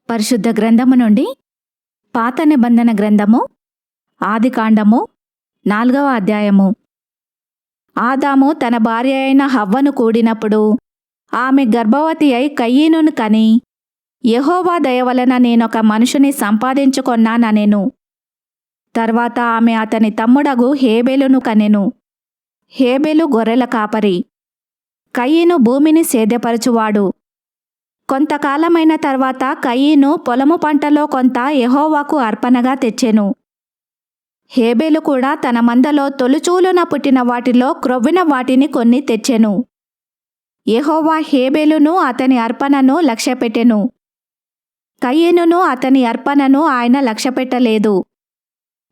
పరిశుద్ధ గ్రంథము నుండి పాత నిబంధన గ్రంథము ఆదికాండము 4వ అధ్యాయము. ఆదాము తన భార్య అయిన హవ్వను కూడినప్పుడు ఆమె గర్భవతి అయి కయీనును కని, యెహోవా దయ వలన నేనొక మనుషుని సంపాదించుకొన్నాననెను. తర్వాత ఆమె అతని తమ్ముడగు హేబెలును కనెను. హేబెలు గొర్రెల కాపరి, కయీను భూమిని సేద్యపరచువాడు. కొంతకాలమైన తర్వాత కయీను పొలము పంటలో కొంత యెహోవాకు అర్పణగా తెచ్చెను. హేబెలు కూడా తన మందలో తొలుచూలున పుట్టిన వాటిలో క్రొవ్విన వాటిని కొన్ని తెచ్చెను. యెహోవా హేబెలును అతని అర్పణను లక్ష్యపెట్టెను. కయీనును అతని అర్పణను ఆయన లక్ష్యపెట్టలేదు.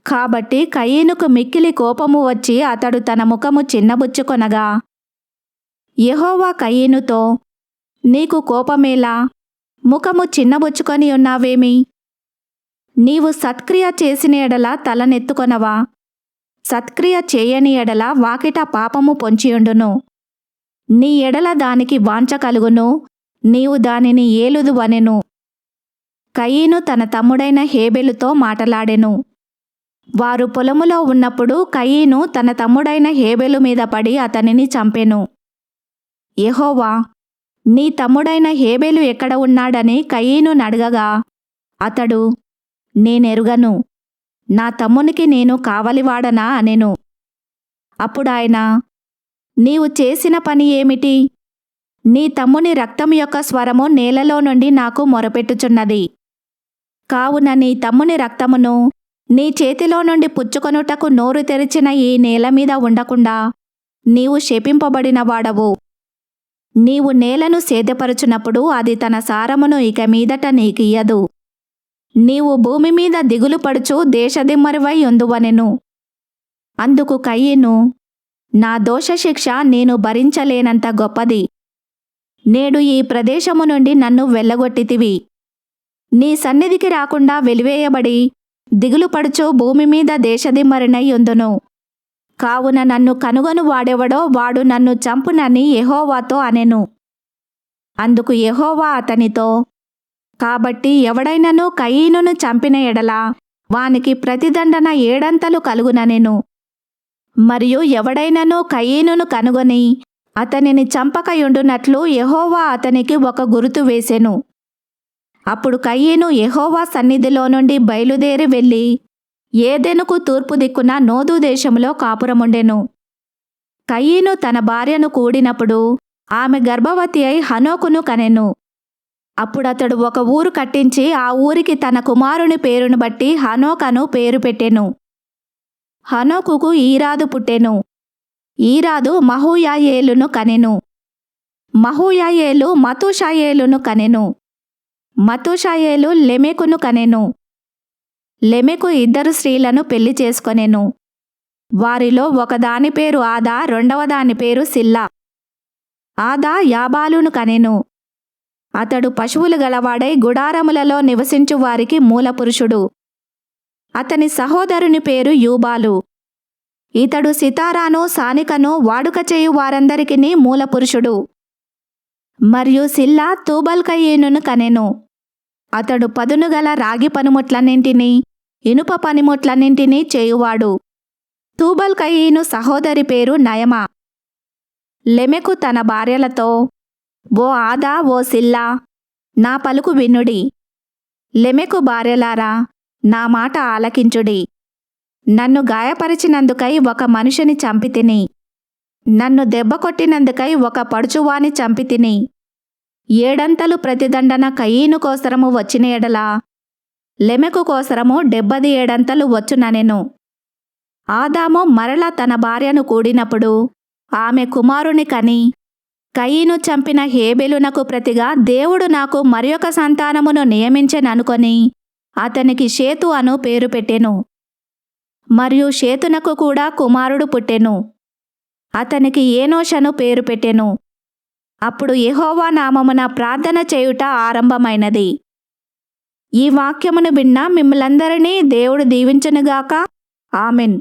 కాబట్టి కయీనుకు మిక్కిలి కోపము వచ్చి అతడు తన ముఖము చిన్నబుచ్చుకొనగా, యెహోవా కయీనుతో, నీకు కోపమేలా? ముఖము చిన్నబుచ్చుకొని ఉన్నావేమి? నీవు సత్క్రియ చేసిన ఎడల తలనెత్తుకొనవా? సత్క్రియ చేయని ఎడల వాకిట పాపము పొంచియుండును. నీ ఎడల దానికి వాంఛ కలుగును, నీవు దానిని ఏలుదువనెను. కయీను తన తమ్ముడైన హేబెలుతో మాటలాడెను. వారు పొలములో ఉన్నప్పుడు కయీను తన తమ్ముడైన హేబెలు మీద పడి అతనిని చంపెను. యెహోవా, నీ తమ్ముడైన హేబెలు ఎక్కడ ఉన్నాడని కయీను నడగగా, అతడు, నేనెరుగను, నా తమ్మునికి నేను కావలివాడనా అనెను. అప్పుడాయన, నీవు చేసిన పని ఏమిటి? నీ తమ్ముని రక్తం యొక్క స్వరము నేలలో నుండి నాకు మొరపెట్టుచున్నది. కావున నీ తమ్ముని రక్తమును నీ చేతిలో నుండి పుచ్చుకొనుటకు నోరు తెరిచిన ఈ నేల మీద ఉండకుండా నీవు శపింపబడిన వాడవు. నీవు నేలను సేద్యపరచునప్పుడు అది తన సారమును ఇక మీదట నీకియ్యదు. నీవు భూమి మీద దిగులు పడుచు దేశదిమ్మరివై ఉందువనెను. అందుకు కయీను, నా దోషశిక్ష నేను భరించలేనంత గొప్పది. నేడు ఈ ప్రదేశము నుండి నన్ను వెళ్ళగొట్టితివి. నీ సన్నిధికి రాకుండా వెలివేయబడి దిగులు పడుచు భూమి మీద దేశదిమ్మరినై ఉందును. కావున నన్ను కనుగొను వాడెవడో వాడు నన్ను చంపునని యెహోవాతో అనెను. అందుకు యెహోవా అతనితో, కాబట్టి ఎవడైనను కయీనును చంపిన ఎడల వానికి ప్రతిదండన 7 కలుగుననెను. మరియు ఎవడైనను కయీనును కనుగొని అతనిని చంపకయుండునట్లు యెహోవా అతనికి ఒక గురుతు వేసెను. అప్పుడు కయీను యెహోవా సన్నిధిలో నుండి బయలుదేరి వెళ్ళి ఏదెనుకు తూర్పు దిక్కున నోదు దేశంలో కాపురముండెను. కయీను తన భార్యను కూడినప్పుడు ఆమె గర్భవతి అయి హనోకును కనెను. అప్పుడతడు ఒక ఊరు కట్టించి ఆ ఊరికి తన కుమారుని పేరును బట్టి హనోకను పేరు పెట్టెను. హనోకుకు ఈరాదు పుట్టెను. ఈరాదు మహూయాయేలును కనెను. మహూయాయేలు మతూషాయేలును కనెను. మతూషాయేలు లెమెకును కనెను. లెమెకు 2 స్త్రీలను పెళ్లి చేసుకొనెను. వారిలో ఒకదాని పేరు ఆదా, రెండవ దాని పేరు సిల్లా. ఆదా యాబాలును కనెను. అతడు పశువులు గలవాడై గుడారములలో నివసించు వారికి మూలపురుషుడు. అతని సహోదరుని పేరు యూబాలు. ఇతడు సితారాను సానికను వాడుక చేయు వారందరికిని మూలపురుషుడు. మరియు సిల్లా తూబల్కయీనును కనెను. అతడు పదునుగల రాగి పనిముట్లన్నింటినీ ఇనుప పనిముట్లన్నింటినీ చేయువాడు. తూబల్కయీను సహోదరి పేరు నయమా. లెమెకు తన భార్యలతో, ఓ ఆదా, ఓ సిల్లా, నా పలుకు వినుడి. లెమెకు భార్యలారా, నా మాట ఆలకించుడి. నన్ను గాయపరిచినందుకై ఒక మనిషిని చంపితిని. నన్ను దెబ్బ కొట్టినందుకై ఒక పడుచువాని చంపితిని. 7 ప్రతిదండన కయీను కోసరము వచ్చిన ఎడల లెమెకు కోసరము 77 వచ్చుననెను. ఆదాము మరల తన భార్యను కూడినప్పుడు ఆమె కుమారుని కని, కయీను చంపిన హేబెలునకు ప్రతిగా దేవుడు నాకు మరియొక సంతానమును నియమించెననుకొని అతనికి షేతు అను పేరు పెట్టెను. మరియు షేతునకు కూడా కుమారుడు పుట్టెను. అతనికి ఏనోషను పేరు పెట్టెను. అప్పుడు యెహోవా నామమున ప్రార్థన చేయుట ఆరంభమైనది. ఈ వాక్యమును విన్న మిమ్ములందరినీ దేవుడు దీవించునుగాక. ఆమెన్.